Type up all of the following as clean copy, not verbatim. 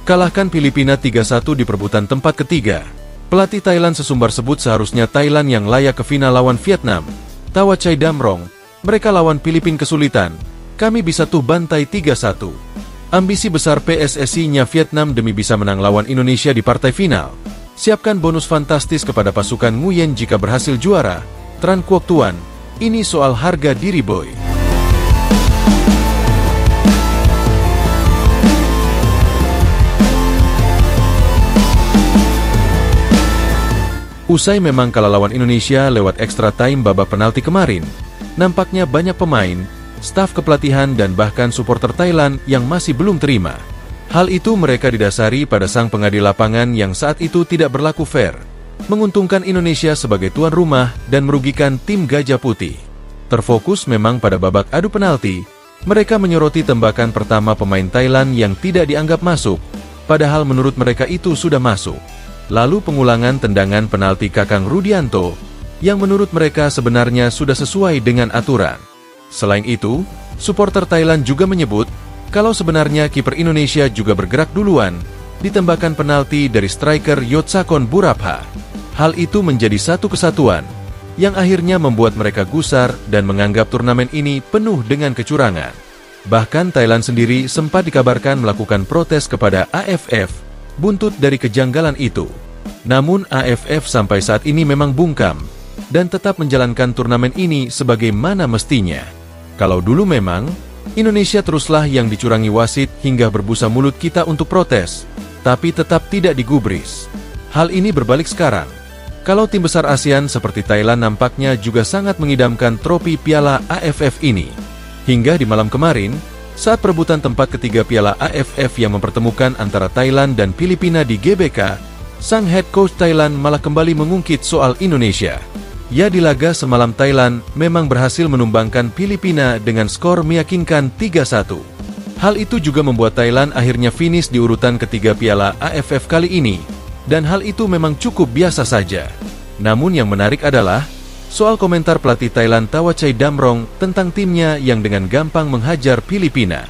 Kalahkan Filipina 3-1 di perebutan tempat ketiga. Pelatih Thailand sesumbar sebut seharusnya Thailand yang layak ke final lawan Vietnam. Tawachai Damrong, mereka lawan Filipina kesulitan. Kami bisa tuh bantai 3-1. Ambisi besar PSSI-nya Vietnam demi bisa menang lawan Indonesia di partai final. Siapkan bonus fantastis kepada pasukan Nguyen jika berhasil juara. Tran Quoc Tuan, ini soal harga diri boy. Usai memang kalah lawan Indonesia lewat extra time babak penalti kemarin, nampaknya banyak pemain, staf kepelatihan dan bahkan supporter Thailand yang masih belum terima. Hal itu mereka didasari pada sang pengadil lapangan yang saat itu tidak berlaku fair, menguntungkan Indonesia sebagai tuan rumah dan merugikan tim Gajah Putih. Terfokus memang pada babak adu penalti, mereka menyoroti tembakan pertama pemain Thailand yang tidak dianggap masuk, padahal menurut mereka itu sudah masuk. Lalu pengulangan tendangan penalti Kakang Rudianto, yang menurut mereka sebenarnya sudah sesuai dengan aturan. Selain itu, supporter Thailand juga menyebut, kalau sebenarnya kiper Indonesia juga bergerak duluan, di tembakan penalti dari striker Yotsakon Burapha. Hal itu menjadi satu kesatuan, yang akhirnya membuat mereka gusar dan menganggap turnamen ini penuh dengan kecurangan. Bahkan Thailand sendiri sempat dikabarkan melakukan protes kepada AFF, buntut dari kejanggalan itu. Namun AFF sampai saat ini memang bungkam, dan tetap menjalankan turnamen ini sebagaimana mestinya. Kalau dulu memang, Indonesia teruslah yang dicurangi wasit hingga berbusa mulut kita untuk protes, tapi tetap tidak digubris. Hal ini berbalik sekarang. Kalau tim besar ASEAN seperti Thailand nampaknya juga sangat mengidamkan trofi Piala AFF ini. Hingga di malam kemarin, saat perebutan tempat ketiga Piala AFF yang mempertemukan antara Thailand dan Filipina di GBK, sang head coach Thailand malah kembali mengungkit soal Indonesia. Ya, di laga semalam Thailand memang berhasil menumbangkan Filipina dengan skor meyakinkan 3-1. Hal itu juga membuat Thailand akhirnya finish di urutan ketiga Piala AFF kali ini, dan hal itu memang cukup biasa saja. Namun yang menarik adalah soal komentar pelatih Thailand Tawachai Damrong tentang timnya yang dengan gampang menghajar Filipina.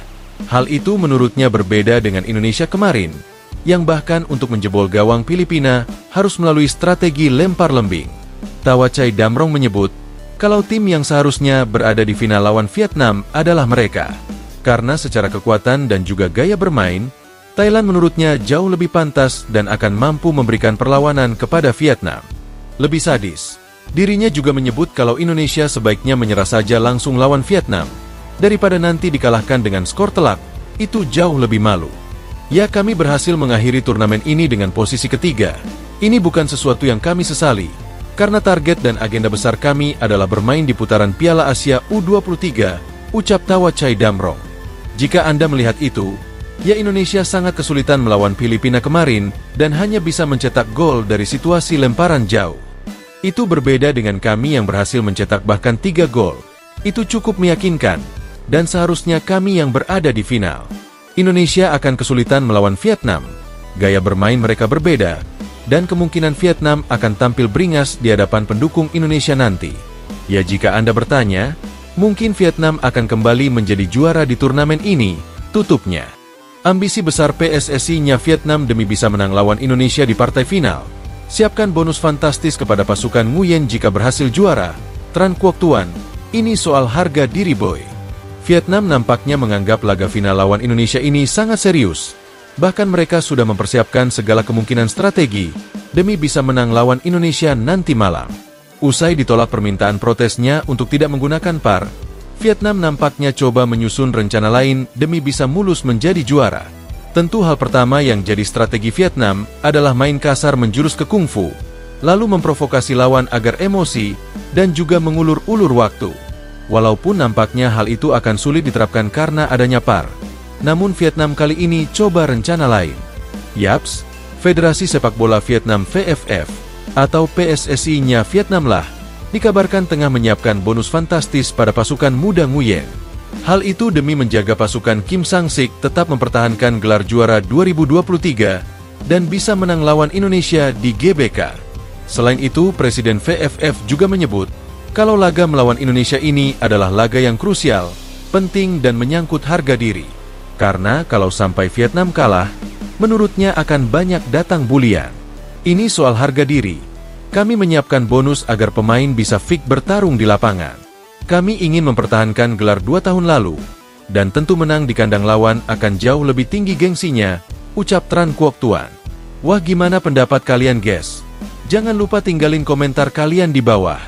Hal itu menurutnya berbeda dengan Indonesia kemarin, yang bahkan untuk menjebol gawang Filipina harus melalui strategi lempar lembing. Tawachai Damrong menyebut, kalau tim yang seharusnya berada di final lawan Vietnam adalah mereka. Karena secara kekuatan dan juga gaya bermain, Thailand menurutnya jauh lebih pantas dan akan mampu memberikan perlawanan kepada Vietnam. Lebih sadis, dirinya juga menyebut kalau Indonesia sebaiknya menyerah saja langsung lawan Vietnam, daripada nanti dikalahkan dengan skor telak, itu jauh lebih malu. Ya, kami berhasil mengakhiri turnamen ini dengan posisi ketiga. Ini bukan sesuatu yang kami sesali, karena target dan agenda besar kami adalah bermain di putaran Piala Asia U23, ucap Tawachai Damrong. Jika Anda melihat itu, ya Indonesia sangat kesulitan melawan Filipina kemarin dan hanya bisa mencetak gol dari situasi lemparan jauh. Itu berbeda dengan kami yang berhasil mencetak bahkan 3 gol. Itu cukup meyakinkan, dan seharusnya kami yang berada di final. Indonesia akan kesulitan melawan Vietnam. Gaya bermain mereka berbeda, dan kemungkinan Vietnam akan tampil beringas di hadapan pendukung Indonesia nanti. Ya, jika Anda bertanya, mungkin Vietnam akan kembali menjadi juara di turnamen ini, tutupnya. Ambisi besar PSSI-nya Vietnam demi bisa menang lawan Indonesia di partai final. Siapkan bonus fantastis kepada pasukan Nguyen jika berhasil juara. Tran Quoc Tuan, ini soal harga diri boy. Vietnam nampaknya menganggap laga final lawan Indonesia ini sangat serius. Bahkan mereka sudah mempersiapkan segala kemungkinan strategi demi bisa menang lawan Indonesia nanti malam. Usai ditolak permintaan protesnya untuk tidak menggunakan VAR, Vietnam nampaknya coba menyusun rencana lain demi bisa mulus menjadi juara. Tentu hal pertama yang jadi strategi Vietnam adalah main kasar menjurus ke kungfu, lalu memprovokasi lawan agar emosi dan juga mengulur-ulur waktu. Walaupun nampaknya hal itu akan sulit diterapkan karena adanya VAR, namun Vietnam kali ini coba rencana lain. Yaps, Federasi Sepak Bola Vietnam VFF atau PSSI-nya Vietnam lah dikabarkan tengah menyiapkan bonus fantastis pada pasukan muda Nguyen. Hal itu demi menjaga pasukan Kim Sang-sik tetap mempertahankan gelar juara 2023 dan bisa menang lawan Indonesia di GBK. Selain itu, Presiden VFF juga menyebut kalau laga melawan Indonesia ini adalah laga yang krusial, penting dan menyangkut harga diri. Karena kalau sampai Vietnam kalah, Menurutnya akan banyak datang bulian. Ini soal harga diri. Kami menyiapkan bonus agar pemain bisa fit bertarung di lapangan. Kami ingin mempertahankan gelar 2 tahun lalu, dan tentu menang di kandang lawan akan jauh lebih tinggi gengsinya, ucap Tran Quoc Tuan. Wah, gimana pendapat kalian guys? Jangan lupa tinggalin komentar kalian di bawah.